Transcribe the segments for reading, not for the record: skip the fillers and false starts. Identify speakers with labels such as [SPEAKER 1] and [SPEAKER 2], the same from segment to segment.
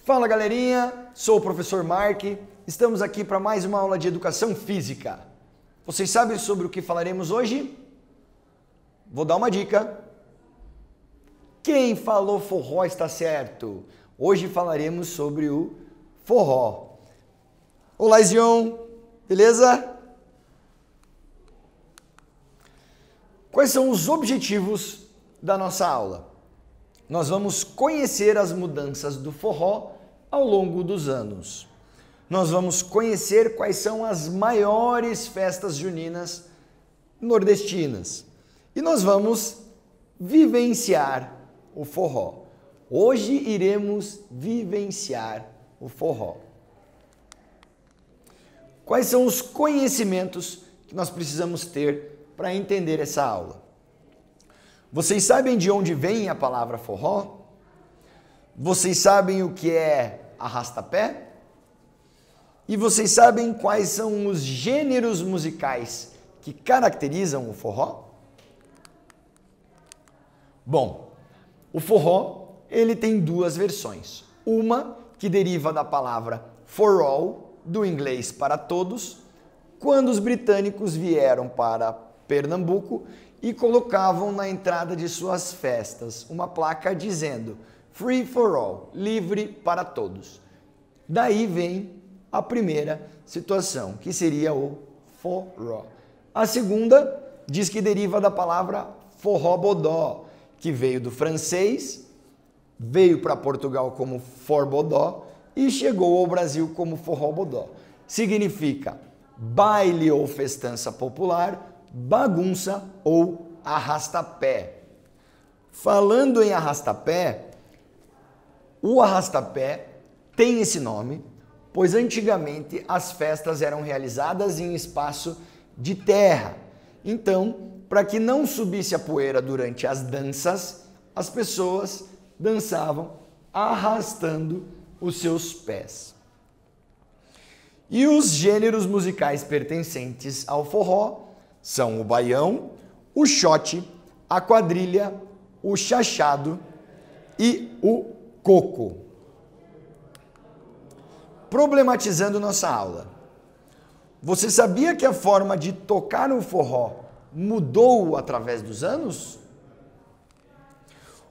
[SPEAKER 1] Fala galerinha, sou o professor Mark, estamos aqui para mais uma aula de educação física. Vocês sabem sobre o que falaremos hoje? Vou dar uma dica. Quem falou forró está certo. Hoje falaremos sobre o forró. Olá, Zion, beleza? Quais são os objetivos da nossa aula? Nós vamos conhecer as mudanças do forró ao longo dos anos. Nós vamos conhecer quais são as maiores festas juninas nordestinas. E nós vamos vivenciar o forró. Hoje iremos vivenciar o forró. Quais são os conhecimentos que nós precisamos ter para entender essa aula? Vocês sabem de onde vem a palavra forró? Vocês sabem o que é arrasta-pé? E vocês sabem quais são os gêneros musicais que caracterizam o forró? Bom, o forró, ele tem duas versões. Uma que deriva da palavra for all, do inglês para todos, quando os britânicos vieram para Pernambuco e colocavam na entrada de suas festas uma placa dizendo Free for all, livre para todos. Daí vem a primeira situação, que seria o forró. A segunda diz que deriva da palavra forró-bodó, que veio do francês, veio para Portugal como forbodó e chegou ao Brasil como forró-bodó. Significa baile ou festança popular, bagunça ou arrasta-pé. Falando em arrasta-pé, o arrasta-pé tem esse nome, pois antigamente as festas eram realizadas em espaço de terra. Então, para que não subisse a poeira durante as danças, as pessoas dançavam arrastando os seus pés. E os gêneros musicais pertencentes ao forró são o baião, o xote, a quadrilha, o chachado e o coco. Problematizando nossa aula. Você sabia que a forma de tocar o forró mudou através dos anos?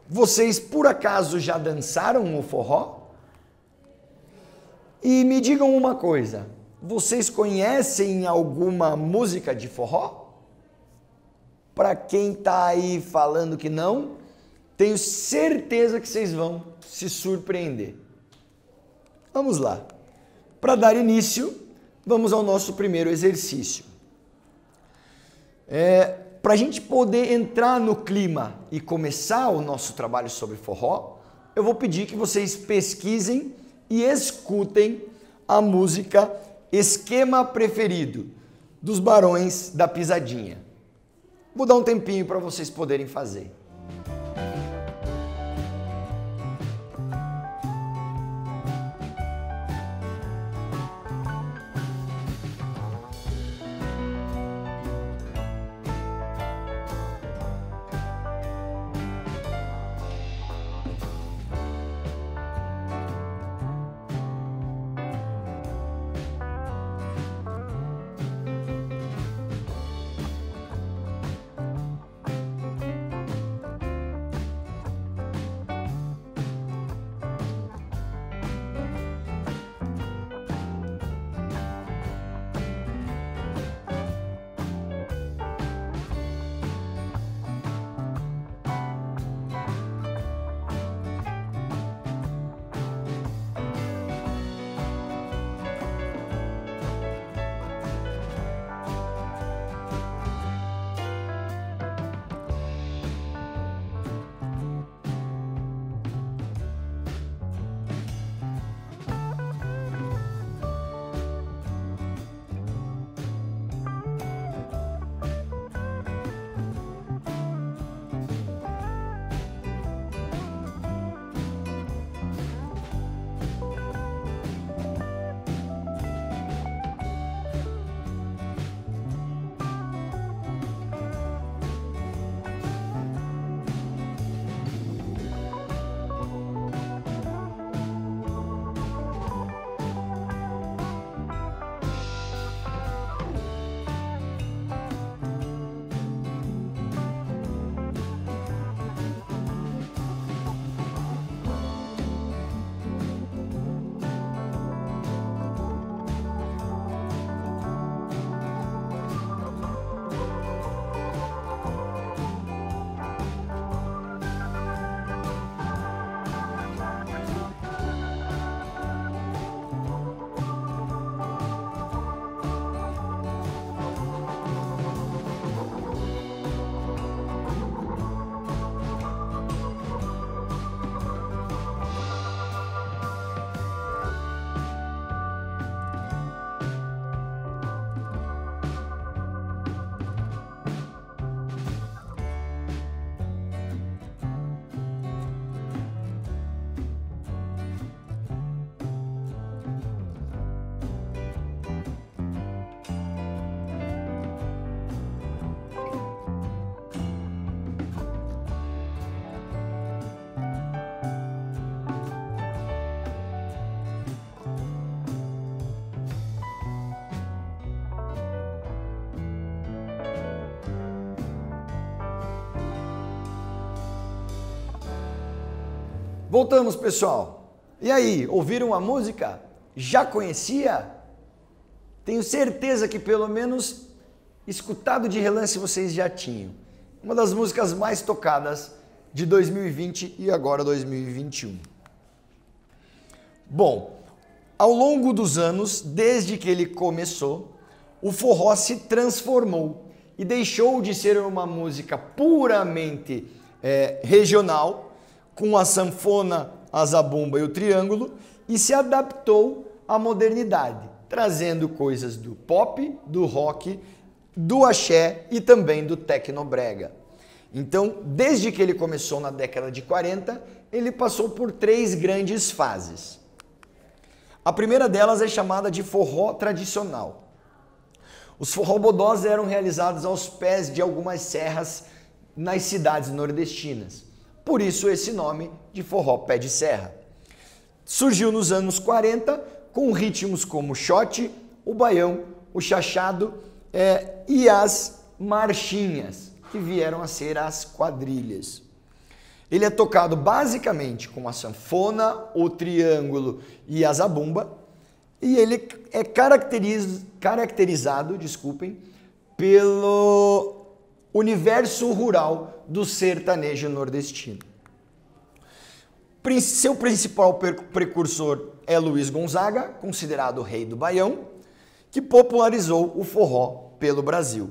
[SPEAKER 1] Vocês por acaso já dançaram o forró? E me digam uma coisa, vocês conhecem alguma música de forró? Para quem está aí falando que não, tenho certeza que vocês vão se surpreender. Vamos lá. Para dar início, vamos ao nosso primeiro exercício. Para a gente poder entrar no clima e começar o nosso trabalho sobre forró, eu vou pedir que vocês pesquisem e escutem a música Esquema Preferido, dos Barões da Pisadinha. Vou dar um tempinho para vocês poderem fazer. Voltamos, pessoal. E aí, ouviram a música? Já conhecia? Tenho certeza que pelo menos escutado de relance vocês já tinham. Uma das músicas mais tocadas de 2020 e agora 2021. Bom, ao longo dos anos, desde que ele começou, o forró se transformou e deixou de ser uma música puramente regional, com a sanfona, a zabumba e o triângulo, e se adaptou à modernidade, trazendo coisas do pop, do rock, do axé e também do tecnobrega. Então, desde que ele começou na década de 40, ele passou por 3 grandes fases. A primeira delas é chamada de forró tradicional. Os forró-bodós eram realizados aos pés de algumas serras nas cidades nordestinas. Por isso esse nome de forró pé de serra. Surgiu nos anos 40 com ritmos como o xote, o baião, o chachado e as marchinhas, que vieram a ser as quadrilhas. Ele é tocado basicamente com a sanfona, o triângulo e a zabumba, e ele é caracterizado, pelo universo rural do sertanejo nordestino. Seu principal precursor é Luiz Gonzaga, considerado o rei do baião, que popularizou o forró pelo Brasil.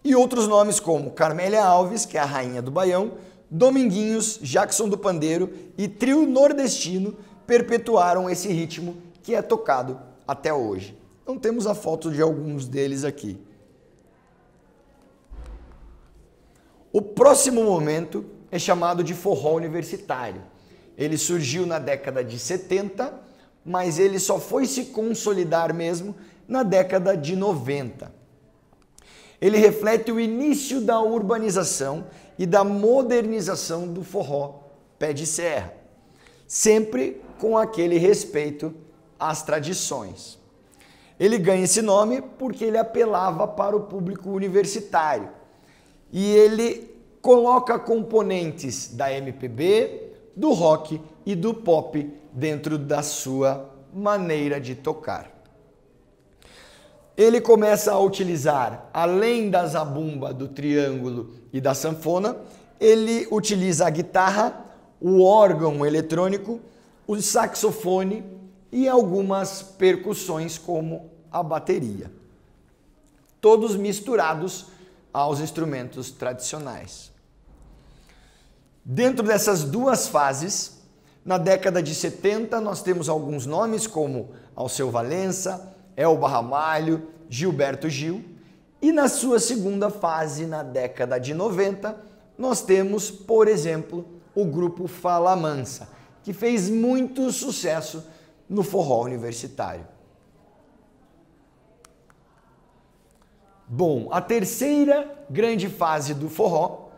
[SPEAKER 1] E outros nomes como Carmélia Alves, que é a rainha do baião, Dominguinhos, Jackson do Pandeiro e Trio Nordestino perpetuaram esse ritmo que é tocado até hoje. Então temos a foto de alguns deles aqui. O próximo momento é chamado de forró universitário. Ele surgiu na década de 70, mas ele só foi se consolidar mesmo na década de 90. Ele reflete o início da urbanização e da modernização do forró pé de serra, sempre com aquele respeito às tradições. Ele ganha esse nome porque ele apelava para o público universitário e ele coloca componentes da MPB, do rock e do pop dentro da sua maneira de tocar. Ele começa a utilizar, além da zabumba, do triângulo e da sanfona, ele utiliza a guitarra, o órgão eletrônico, o saxofone e algumas percussões como a bateria. Todos misturados aos instrumentos tradicionais. Dentro dessas duas fases, na década de 70 nós temos alguns nomes como Alceu Valença, Elba Ramalho, Gilberto Gil, e na sua segunda fase, na década de 90, nós temos, por exemplo, o grupo Fala Mansa, que fez muito sucesso no forró universitário. Bom, a terceira grande fase do forró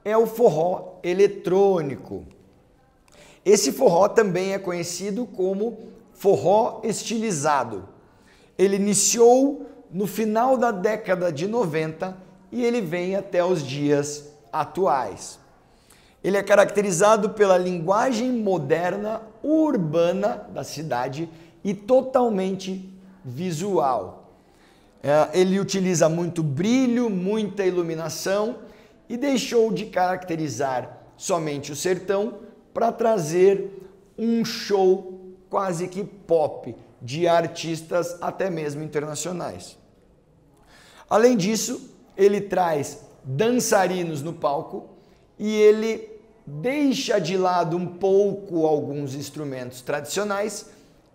[SPEAKER 1] é o forró eletrônico. Esse forró também é conhecido como forró estilizado. Ele iniciou no final da década de 90 e ele vem até os dias atuais. Ele é caracterizado pela linguagem moderna, urbana da cidade e totalmente visual. Ele utiliza muito brilho, muita iluminação e deixou de caracterizar somente o sertão para trazer um show quase que pop de artistas até mesmo internacionais. Além disso, ele traz dançarinos no palco e ele deixa de lado um pouco alguns instrumentos tradicionais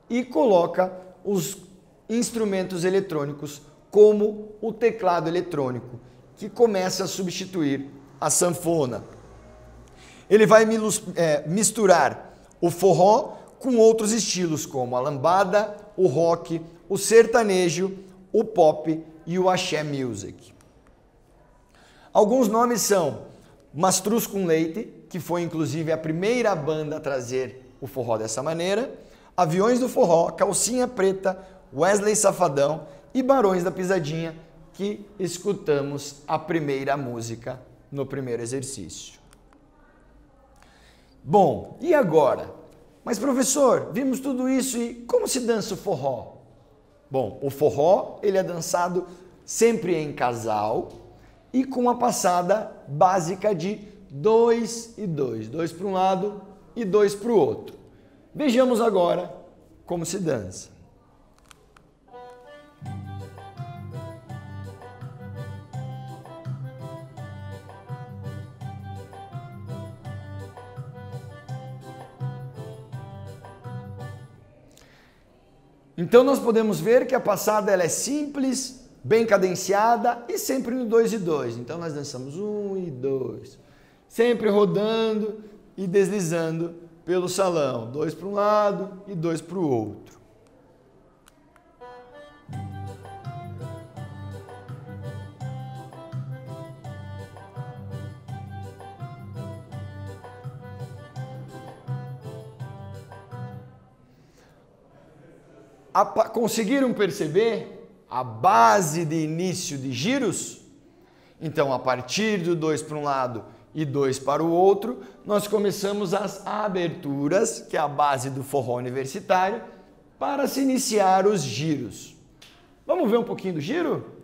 [SPEAKER 1] e coloca os instrumentos eletrônicos como o teclado eletrônico, que começa a substituir a sanfona. Ele vai misturar o forró com outros estilos como a lambada, o rock, o sertanejo, o pop e o axé music. Alguns nomes são Mastruz com Leite, que foi inclusive a primeira banda a trazer o forró dessa maneira, Aviões do Forró, Calcinha Preta, Wesley Safadão e Barões da Pisadinha, que escutamos a primeira música no primeiro exercício. Bom, e agora? Mas professor, vimos tudo isso e como se dança o forró? Bom, o forró ele é dançado sempre em casal e com a passada básica de 2 e 2. 2 para um lado e 2 para o outro. Vejamos agora como se dança. Então nós podemos ver que a passada ela é simples, bem cadenciada e sempre no 2 e 2. Então nós dançamos 1 e 2, sempre rodando e deslizando pelo salão. 2 para um lado e 2 para o outro. Conseguiram perceber a base de início de giros? Então, a partir do 2 para um lado e 2 para o outro, nós começamos as aberturas, que é a base do forró universitário, para se iniciar os giros. Vamos ver um pouquinho do giro?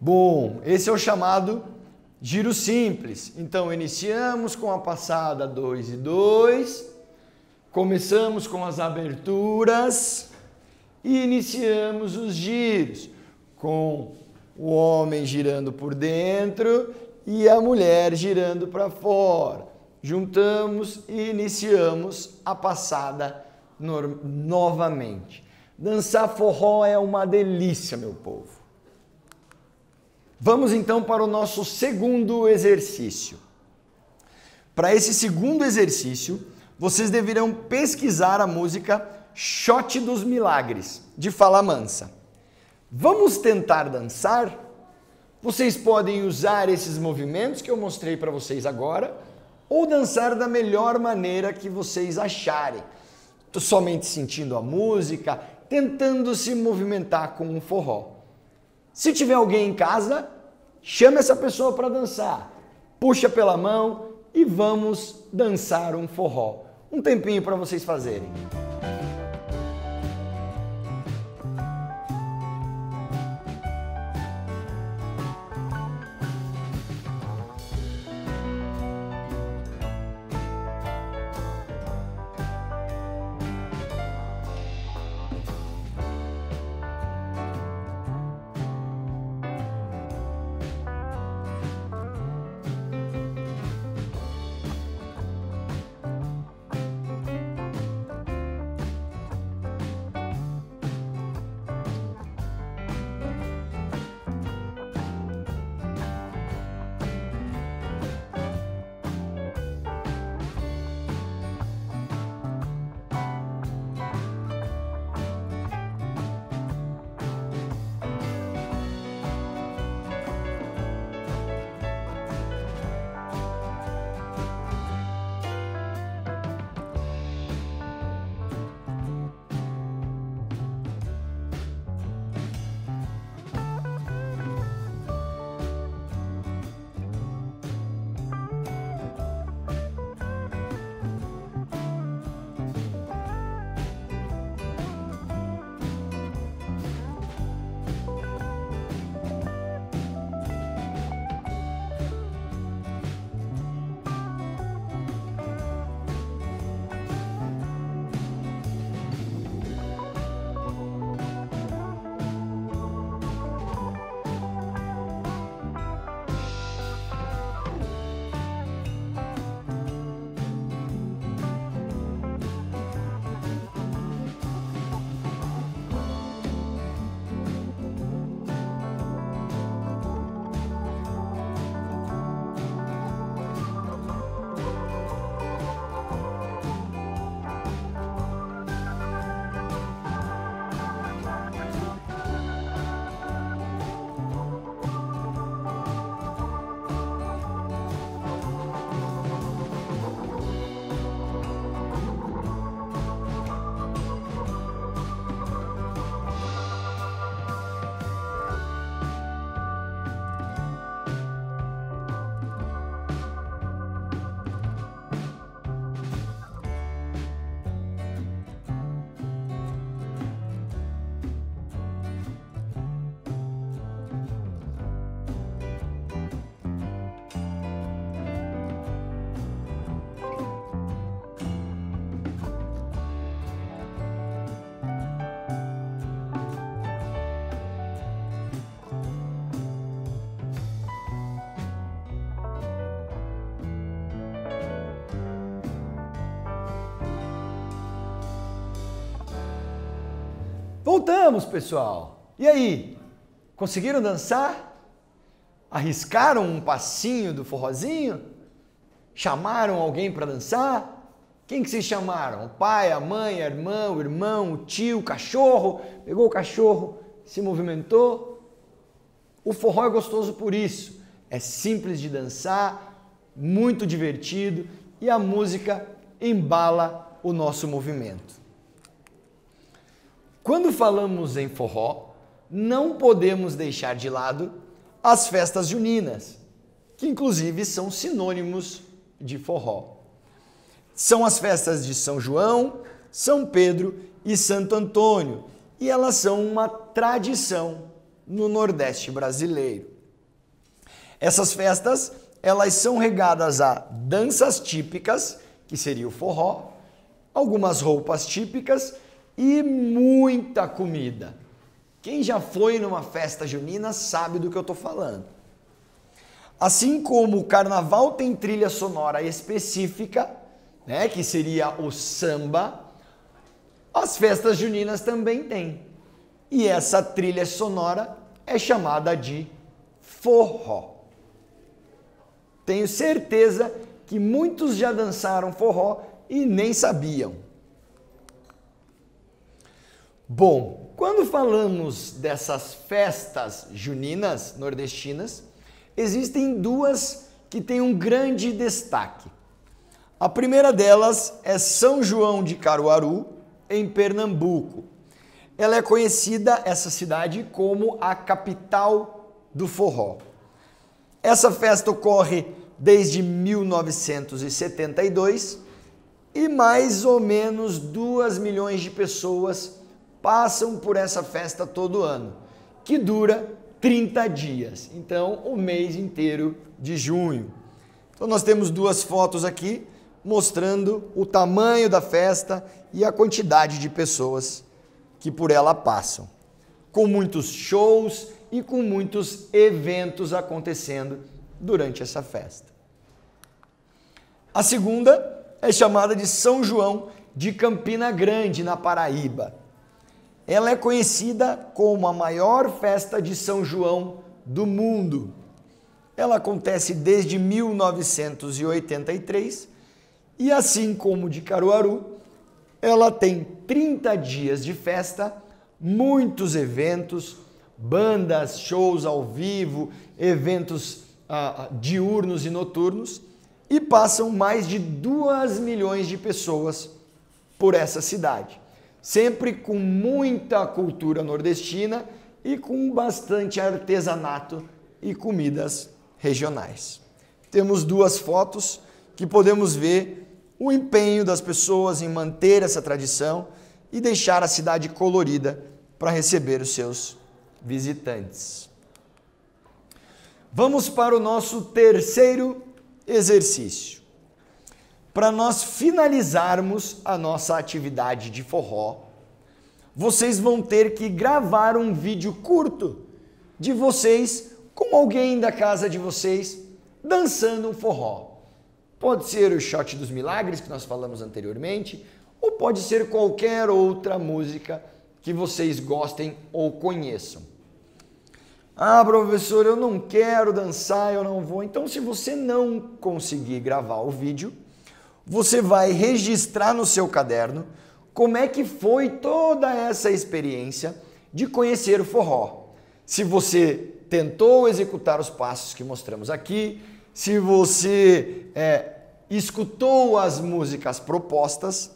[SPEAKER 1] Bom, esse é o chamado giro simples. Então, iniciamos com a passada 2 e 2, começamos com as aberturas e iniciamos os giros, com o homem girando por dentro e a mulher girando para fora. Juntamos e iniciamos a passada novamente. Dançar forró é uma delícia, meu povo. Vamos então para o nosso segundo exercício. Para esse segundo exercício, vocês deverão pesquisar a música Shot dos Milagres, de Fala Mansa. Vamos tentar dançar? Vocês podem usar esses movimentos que eu mostrei para vocês agora, ou dançar da melhor maneira que vocês acharem. Somente sentindo a música, tentando se movimentar com um forró. Se tiver alguém em casa, chama essa pessoa para dançar. Puxa pela mão e vamos dançar um forró. Um tempinho para vocês fazerem. Voltamos, pessoal! E aí? Conseguiram dançar? Arriscaram um passinho do forrozinho? Chamaram alguém para dançar? Quem que vocês chamaram? O pai, a mãe, a irmã, o irmão, o tio, o cachorro? Pegou o cachorro, se movimentou? O forró é gostoso por isso. É simples de dançar, muito divertido e a música embala o nosso movimento. Quando falamos em forró, não podemos deixar de lado as festas juninas, que inclusive são sinônimos de forró. São as festas de São João, São Pedro e Santo Antônio, e elas são uma tradição no Nordeste brasileiro. Essas festas, elas são regadas a danças típicas, que seria o forró, algumas roupas típicas e muita comida. Quem já foi numa festa junina sabe do que eu estou falando. Assim como o carnaval tem trilha sonora específica, né, que seria o samba, as festas juninas também têm. E essa trilha sonora é chamada de forró. Tenho certeza que muitos já dançaram forró e nem sabiam. Bom, quando falamos dessas festas juninas nordestinas, existem duas que têm um grande destaque. A primeira delas é São João de Caruaru, em Pernambuco. Ela é conhecida, essa cidade, como a capital do forró. Essa festa ocorre desde 1972 e mais ou menos 2 milhões de pessoas passam por essa festa todo ano, que dura 30 dias, então o mês inteiro de junho. Então nós temos duas fotos aqui mostrando o tamanho da festa e a quantidade de pessoas que por ela passam, com muitos shows e com muitos eventos acontecendo durante essa festa. A segunda é chamada de São João de Campina Grande, na Paraíba. Ela é conhecida como a maior festa de São João do mundo. Ela acontece desde 1983 e, assim como de Caruaru, ela tem 30 dias de festa, muitos eventos, bandas, shows ao vivo, eventos diurnos e noturnos, e passam mais de 2 milhões de pessoas por essa cidade. Sempre com muita cultura nordestina e com bastante artesanato e comidas regionais. Temos duas fotos que podemos ver o empenho das pessoas em manter essa tradição e deixar a cidade colorida para receber os seus visitantes. Vamos para o nosso terceiro exercício. Para nós finalizarmos a nossa atividade de forró, vocês vão ter que gravar um vídeo curto de vocês com alguém da casa de vocês dançando um forró. Pode ser o Shot dos Milagres, que nós falamos anteriormente, ou pode ser qualquer outra música que vocês gostem ou conheçam. Ah, professor, eu não quero dançar, eu não vou. Então, se você não conseguir gravar o vídeo, você vai registrar no seu caderno como é que foi toda essa experiência de conhecer o forró. Se você tentou executar os passos que mostramos aqui, se você escutou as músicas propostas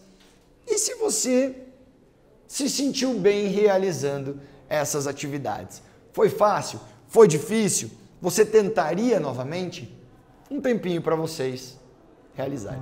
[SPEAKER 1] e se você se sentiu bem realizando essas atividades. Foi fácil? Foi difícil? Você tentaria novamente? Um tempinho para vocês realizarem.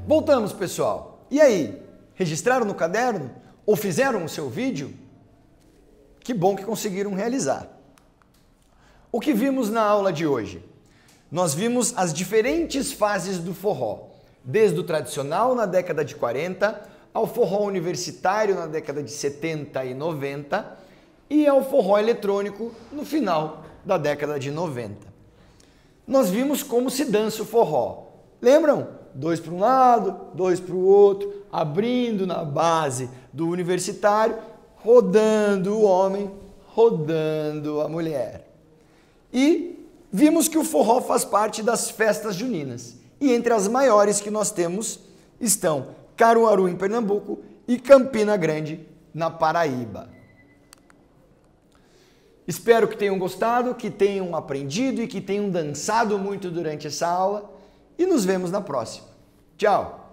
[SPEAKER 1] Voltamos, pessoal. E aí, registraram no caderno? Ou fizeram o seu vídeo? Que bom que conseguiram realizar. O que vimos na aula de hoje? Nós vimos as diferentes fases do forró, desde o tradicional na década de 40, ao forró universitário na década de 70 e 90 e ao forró eletrônico no final da década de 90. Nós vimos como se dança o forró. Lembram? 2 para um lado, 2 para o outro, abrindo na base do universitário, rodando o homem, rodando a mulher. E vimos que o forró faz parte das festas juninas. E entre as maiores que nós temos estão Caruaru, em Pernambuco, e Campina Grande, na Paraíba. Espero que tenham gostado, que tenham aprendido e que tenham dançado muito durante essa aula. E nos vemos na próxima. Tchau!